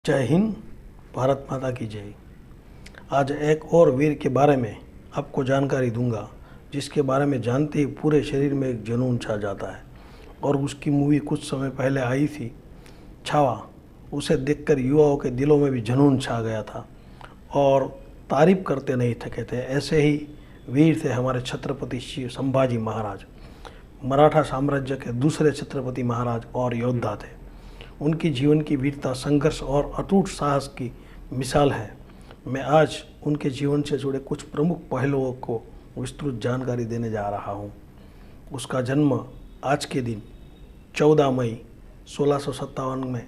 जय हिंद, भारत माता की जय। आज एक और वीर के बारे में आपको जानकारी दूंगा, जिसके बारे में जानते ही पूरे शरीर में एक जुनून छा जाता है। और उसकी मूवी कुछ समय पहले आई थी, छावा। उसे देखकर युवाओं के दिलों में भी जुनून छा गया था और तारीफ करते नहीं थके थे। ऐसे ही वीर थे हमारे छत्रपति संभाजी महाराज। मराठा साम्राज्य के दूसरे छत्रपति महाराज और योद्धा थे। उनकी जीवन की वीरता, संघर्ष और अटूट साहस की मिसाल है। मैं आज उनके जीवन से जुड़े कुछ प्रमुख पहलुओं को विस्तृत जानकारी देने जा रहा हूँ। उसका जन्म आज के दिन 14 मई 1657 में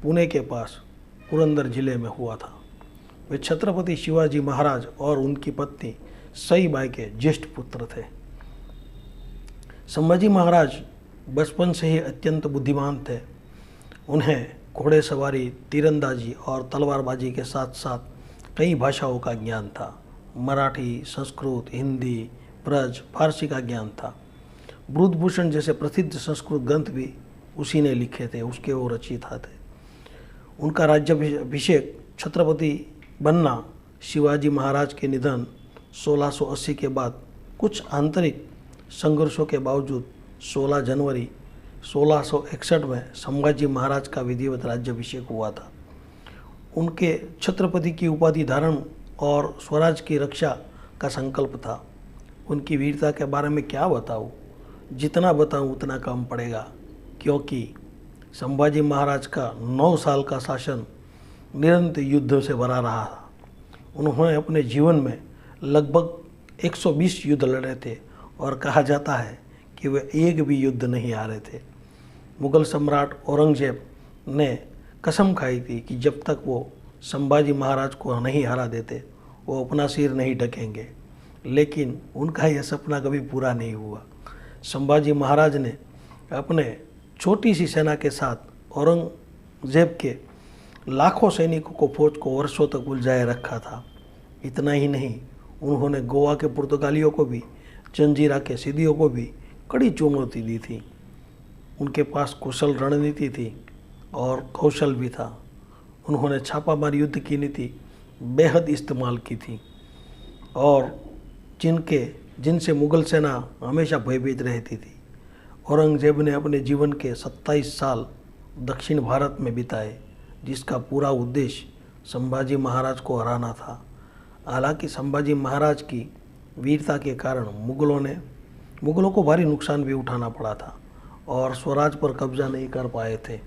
पुणे के पास पुरंदर जिले में हुआ था। वे छत्रपति शिवाजी महाराज और उनकी पत्नी सईबाई के ज्येष्ठ पुत्र थे। संभाजी महाराज बचपन से ही अत्यंत बुद्धिमान थे। उन्हें घोड़ेसवारी, तीरंदाजी और तलवारबाजी के साथ साथ कई भाषाओं का ज्ञान था। मराठी, संस्कृत, हिंदी, ब्रज, फारसी का ज्ञान था। बुद्धभूषण जैसे प्रसिद्ध संस्कृत ग्रंथ भी उसी ने लिखे थे, उसके वो रचयिता थे। उनका राज्याभिषेक छत्रपति बनना शिवाजी महाराज के निधन 1680 के बाद कुछ आंतरिक संघर्षों के बावजूद 16 जनवरी 1661 में संभाजी महाराज का विधिवत राज्याभिषेक हुआ था। उनके छत्रपति की उपाधि धारण और स्वराज की रक्षा का संकल्प था। उनकी वीरता के बारे में क्या बताऊं? जितना बताऊं उतना कम पड़ेगा, क्योंकि संभाजी महाराज का 9 साल का शासन निरंतर युद्धों से भरा रहा था। उन्होंने अपने जीवन में लगभग 120 युद्ध लड़े थे और कहा जाता है कि वे एक भी युद्ध नहीं हारे थे। मुगल सम्राट औरंगजेब ने कसम खाई थी कि जब तक वो संभाजी महाराज को नहीं हरा देते, वो अपना सिर नहीं ढकेंगे। लेकिन उनका यह सपना कभी पूरा नहीं हुआ। संभाजी महाराज ने अपने छोटी सी सेना के साथ औरंगजेब के लाखों सैनिकों को फौज को वर्षों तक उलझाए रखा था। इतना ही नहीं, उन्होंने गोवा के पुर्तगालियों को भी, जंजीरा के सिद्धियों को भी कड़ी चुनौती दी थी। उनके पास कुशल रणनीति थी और कौशल भी था। उन्होंने छापामार युद्ध की नीति बेहद इस्तेमाल की थी और जिनसे मुगल सेना हमेशा भयभीत रहती थी। औरंगजेब ने अपने जीवन के 27 साल दक्षिण भारत में बिताए, जिसका पूरा उद्देश्य संभाजी महाराज को हराना था। हालांकि संभाजी महाराज की वीरता के कारण मुगलों को भारी नुकसान भी उठाना पड़ा था और स्वराज पर कब्जा नहीं कर पाए थे।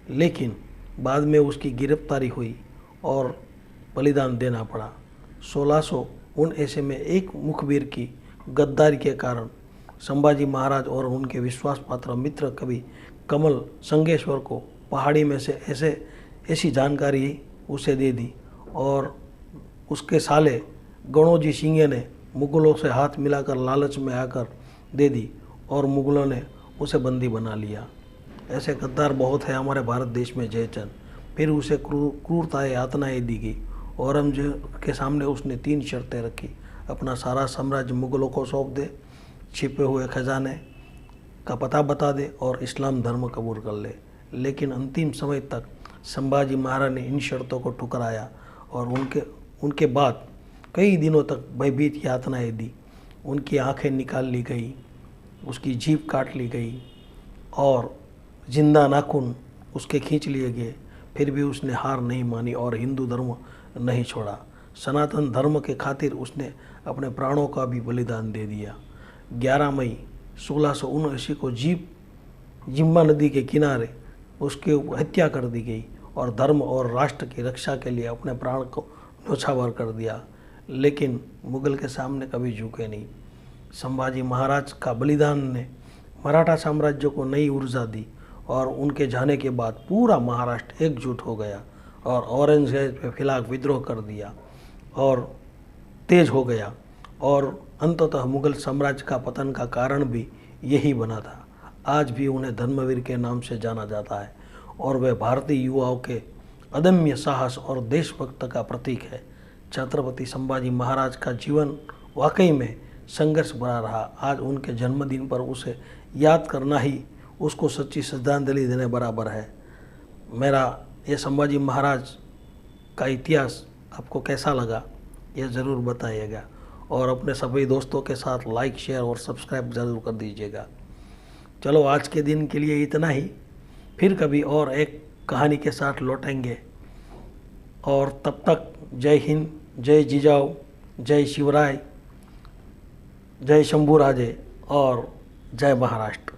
लेकिन बाद में उसकी गिरफ्तारी हुई और बलिदान देना पड़ा। 1679 में एक मुखबिर की गद्दारी के कारण संभाजी महाराज और उनके विश्वास पात्र मित्र कवि कमल संगेश्वर को पहाड़ी में से ऐसी जानकारी उसे दे दी और उसके साले गणोजी सिंह ने मुगलों से हाथ मिलाकर लालच में आकर दे दी और मुगलों ने उसे बंदी बना लिया। ऐसे गद्दार बहुत है हमारे भारत देश में, जयचंद। फिर उसे क्रूरताएं, यातनाएं दी गई। औरंगजेब के सामने उसने 3 शर्तें रखी। अपना सारा साम्राज्य मुगलों को सौंप दे, छिपे हुए खजाने का पता बता दे और इस्लाम धर्म कबूल कर ले। लेकिन अंतिम समय तक संभाजी महाराज ने इन शर्तों को ठुकराया और उनके बाद कई दिनों तक भयभीत यातनाएं दी। उनकी आंखें निकाल ली गई, उसकी जीभ काट ली गई और जिंदा नाखून उसके खींच लिए गए। फिर भी उसने हार नहीं मानी और हिंदू धर्म नहीं छोड़ा। सनातन धर्म के खातिर उसने अपने प्राणों का भी बलिदान दे दिया। 11 मई 1679 को जिम्मा नदी के किनारे उसकी हत्या कर दी गई और धर्म और राष्ट्र की रक्षा के लिए अपने प्राण को न्योछावर कर दिया। लेकिन मुगल के सामने कभी झुके नहीं। संभाजी महाराज का बलिदान ने मराठा साम्राज्य को नई ऊर्जा दी और उनके जाने के बाद पूरा महाराष्ट्र एकजुट हो गया और औरंगजेब के खिलाफ विद्रोह कर दिया और तेज हो गया। और अंततः मुगल साम्राज्य का पतन का कारण भी यही बना था। आज भी उन्हें धर्मवीर के नाम से जाना जाता है और वे भारतीय युवाओं के अदम्य साहस और देशभक्त का प्रतीक है। छत्रपति संभाजी महाराज का जीवन वाकई में संघर्ष भरा रहा। आज उनके जन्मदिन पर उसे याद करना ही उसको सच्ची श्रद्धांजलि देने बराबर है। मेरा ये संभाजी महाराज का इतिहास आपको कैसा लगा ये ज़रूर बताइएगा, और अपने सभी दोस्तों के साथ लाइक, शेयर और सब्सक्राइब ज़रूर कर दीजिएगा। चलो आज के दिन के लिए इतना ही, फिर कभी और एक कहानी के साथ लौटेंगे, और तब तक जय हिंद, जय जिजाऊ, जय शिवराय, जय शंभू राजे और जय महाराष्ट्र।